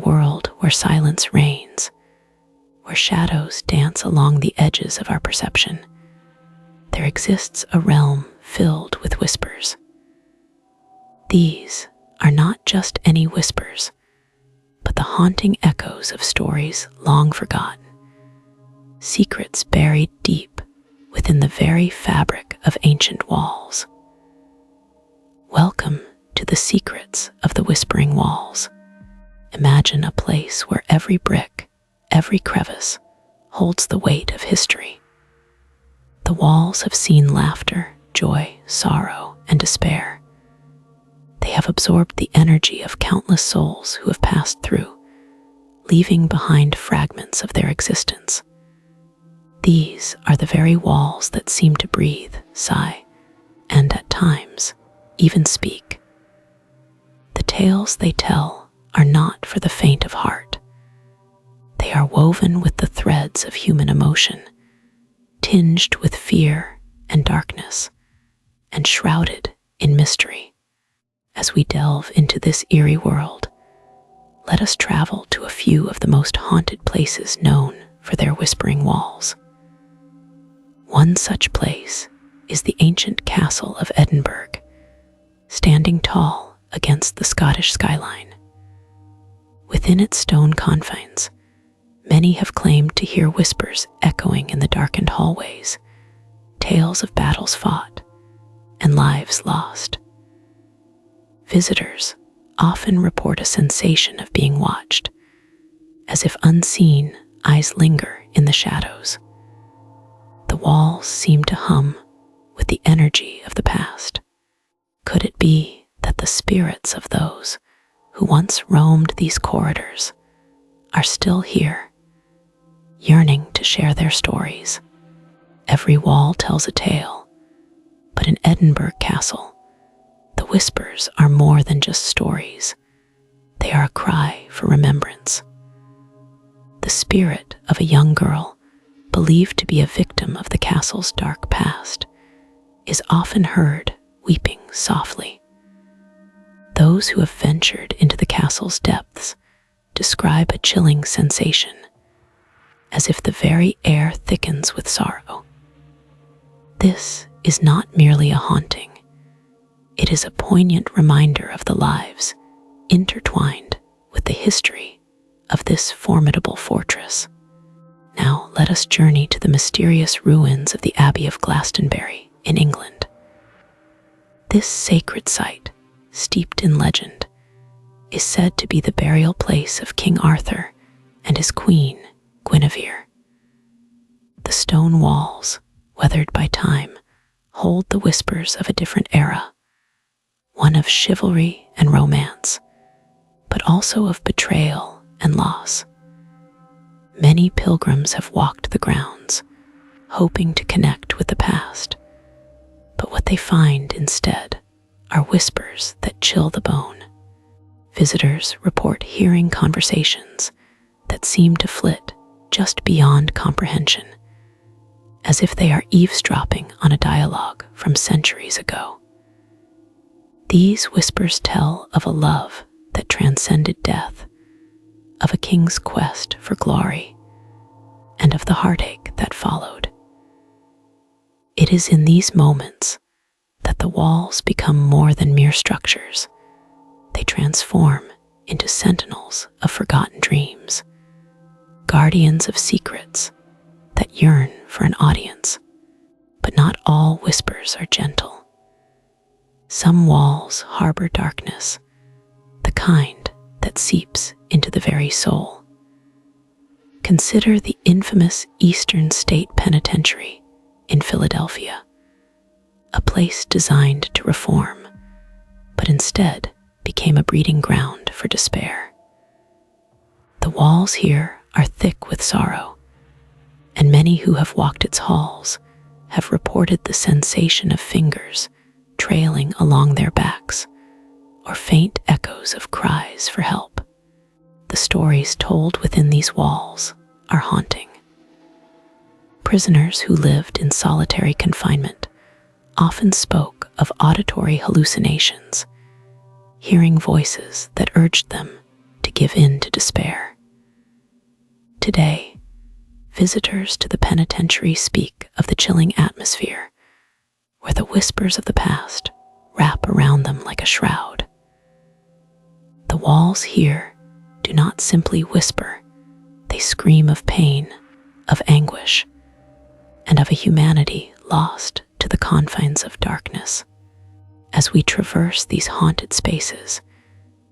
world where silence reigns, where shadows dance along the edges of our perception, there exists a realm filled with whispers. These are not just any whispers, but the haunting echoes of stories long forgotten, secrets buried deep within the very fabric of ancient walls. Welcome to the secrets of the Whispering Walls. Imagine a place where every brick, every crevice, holds the weight of history. The walls have seen laughter, joy, sorrow, and despair. They have absorbed the energy of countless souls who have passed through, leaving behind fragments of their existence. These are the very walls that seem to breathe, sigh, and at times, even speak. The tales they tell are not for the faint of heart. They are woven with the threads of human emotion, tinged with fear and darkness, and shrouded in mystery. As we delve into this eerie world, let us travel to a few of the most haunted places known for their whispering walls. One such place is the ancient castle of Edinburgh, standing tall against the Scottish skyline. Within its stone confines, many have claimed to hear whispers echoing in the darkened hallways, tales of battles fought and lives lost. Visitors often report a sensation of being watched, as if unseen eyes linger in the shadows. The walls seem to hum with the energy of the past. Could it be that the spirits of those who once roamed these corridors are still here, yearning to share their stories? Every wall tells a tale, but in Edinburg Castle, the whispers are more than just stories. They are a cry for remembrance. The spirit of a young girl, believed to be a victim of the castle's dark past, is often heard weeping softly. Those who have ventured into the castle's depths describe a chilling sensation, as if the very air thickens with sorrow. This is not merely a haunting. It is a poignant reminder of the lives intertwined with the history of this formidable fortress. Now let us journey to the mysterious ruins of the Abbey of Glastonbury in England. This sacred site, steeped in legend, is said to be the burial place of King Arthur and his queen, Guinevere. The stone walls, weathered by time, hold the whispers of a different era, one of chivalry and romance, but also of betrayal and loss. Many pilgrims have walked the grounds, hoping to connect with the past, but what they find instead are whispers that chill the bone. Visitors report hearing conversations that seem to flit just beyond comprehension, as if they are eavesdropping on a dialogue from centuries ago. These whispers tell of a love that transcended death, of a king's quest for glory, and of the heartache that followed. It is in these moments that the walls become more than mere structures. They transform into sentinels of forgotten dreams, guardians of secrets that yearn for an audience. But not all whispers are gentle. Some walls harbor darkness, the kind that seeps into the very soul. Consider the infamous Eastern State Penitentiary in Philadelphia, a place designed to reform, but instead became a breeding ground for despair. The walls here are thick with sorrow, and many who have walked its halls have reported the sensation of fingers trailing along their backs, or faint echoes of cries for help. The stories told within these walls are haunting. Prisoners who lived in solitary confinement often spoke of auditory hallucinations, hearing voices that urged them to to give in to despair. Today, visitors to the penitentiary speak of the chilling atmosphere, where the whispers of the past wrap around them like a shroud. The walls here do not simply whisper, they scream of pain, of anguish, and of a humanity lost to the confines of darkness. As we traverse these haunted spaces,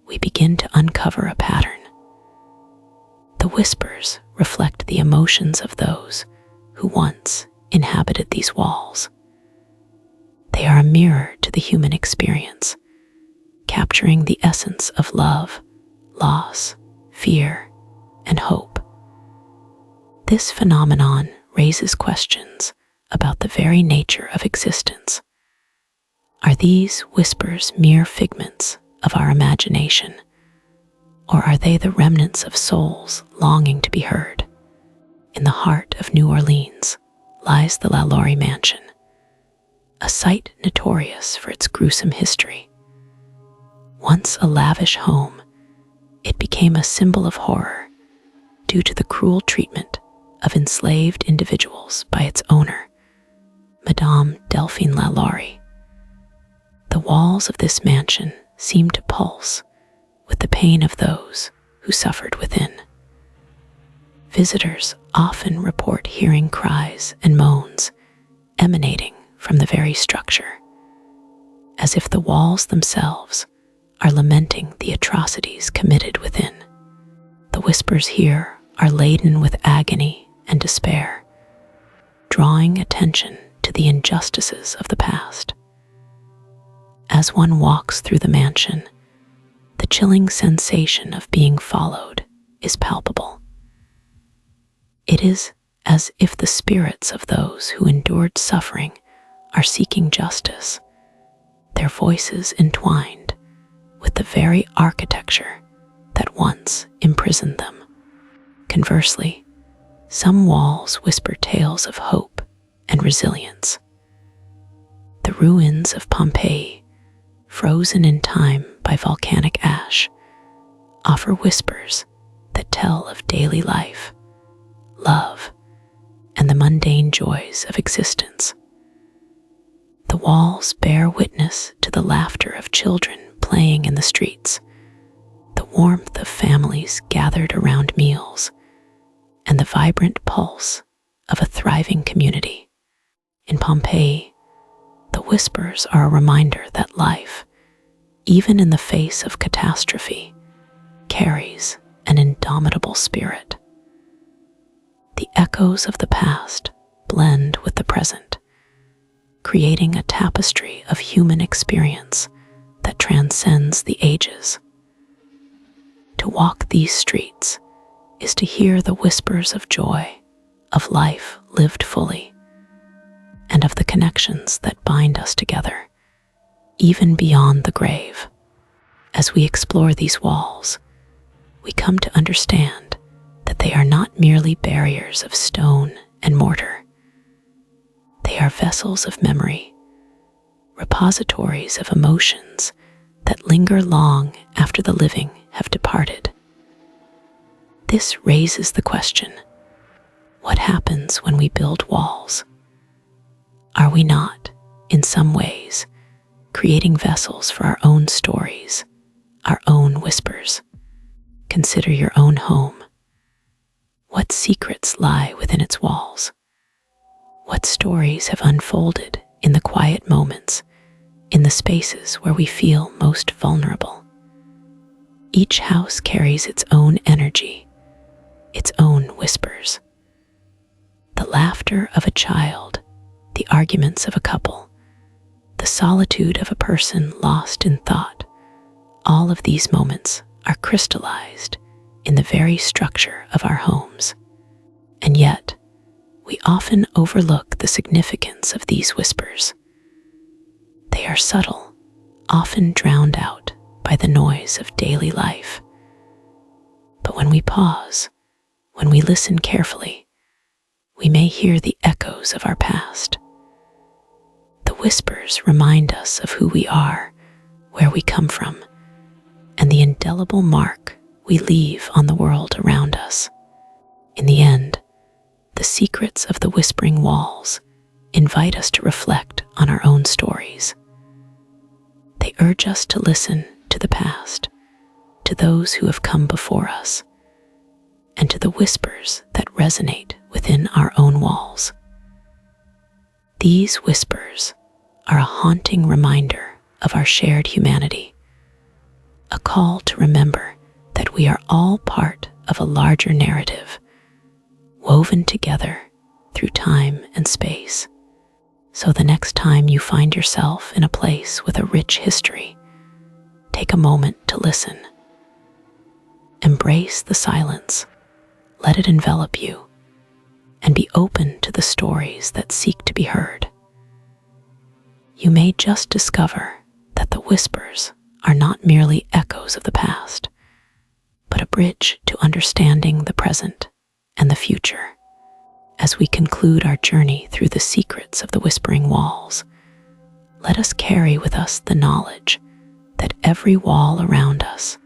we begin to uncover a pattern. The whispers reflect the emotions of those who once inhabited these walls. They are a mirror to the human experience, capturing the essence of love, loss, fear, and hope. This phenomenon raises questions about the very nature of existence. Are these whispers mere figments of our imagination, or are they the remnants of souls longing to be heard? In the heart of New Orleans lies the LaLaurie Mansion, a site notorious for its gruesome history. Once a lavish home, it became a symbol of horror due to the cruel treatment of enslaved individuals by its owner, Madame Delphine LaLaurie. The walls of this mansion seemed to pulse with the pain of those who suffered within. Visitors often report hearing cries and moans emanating from the very structure, as if the walls themselves are lamenting the atrocities committed within. The whispers here are laden with agony and despair, drawing attention to the injustices of the past. As one walks through the mansion, the chilling sensation of being followed is palpable. It is as if the spirits of those who endured suffering are seeking justice, their voices entwined with the very architecture that once imprisoned them. Conversely, some walls whisper tales of hope and resilience. The ruins of Pompeii, frozen in time by volcanic ash, offer whispers that tell of daily life, love, and the mundane joys of existence. The walls bear witness to the laughter of children playing in the streets, the warmth of families gathered around meals, and the vibrant pulse of a thriving community. In Pompeii, the whispers are a reminder that life, even in the face of catastrophe, carries an indomitable spirit. The echoes of the past blend with the present, creating a tapestry of human experience that transcends the ages. To walk these streets is to hear the whispers of joy, of life lived fully, and of the connections that bind us together, even beyond the grave. As we explore these walls, we come to understand that they are not merely barriers of stone and mortar. They are vessels of memory, repositories of emotions that linger long after the living have departed. This raises the question, what happens when we build walls? Are we not, in some ways, creating vessels for our own stories, our own whispers? Consider your own home. What secrets lie within its walls? What stories have unfolded in the quiet moments, in the spaces where we feel most vulnerable? Each house carries its own energy, its own whispers. The laughter of a child, the arguments of a couple, the solitude of a person lost in thought, all of these moments are crystallized in the very structure of our homes. And yet, we often overlook the significance of these whispers. They are subtle, often drowned out by the noise of daily life. But when we pause, when we listen carefully, we may hear the echoes of our past. The whispers remind us of who we are, where we come from, and the indelible mark we leave on the world around us. In the end, the secrets of the whispering walls invite us to reflect on our own stories. They urge us to listen to the past, to those who have come before us, and to the whispers that resonate within our own walls. These whispers are a haunting reminder of our shared humanity, a call to remember that we are all part of a larger narrative, woven together through time and space. So the next time you find yourself in a place with a rich history, take a moment to listen. Embrace the silence, let it envelop you, and be open to the stories that seek to be heard. You may just discover that the whispers are not merely echoes of the past, but a bridge to understanding the present and the future. As we conclude our journey through the secrets of the whispering walls, let us carry with us the knowledge that every wall around us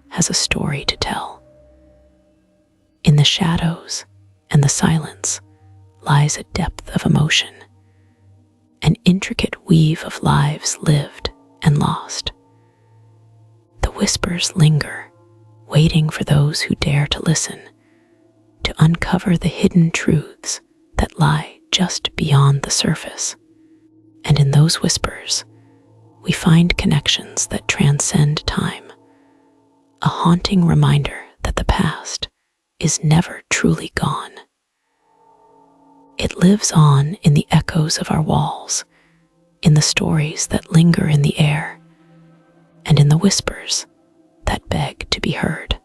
has a story to tell. In the shadows and the silence lies a depth of emotion, an intricate weave of lives lived and lost. The whispers linger, waiting for those who dare to listen, to uncover the hidden truths that lie just beyond the surface. And in those whispers, we find connections that transcend time, a haunting reminder that the past is never truly gone. It lives on in the echoes of our walls, in the stories that linger in the air, and in the whispers that beg to be heard.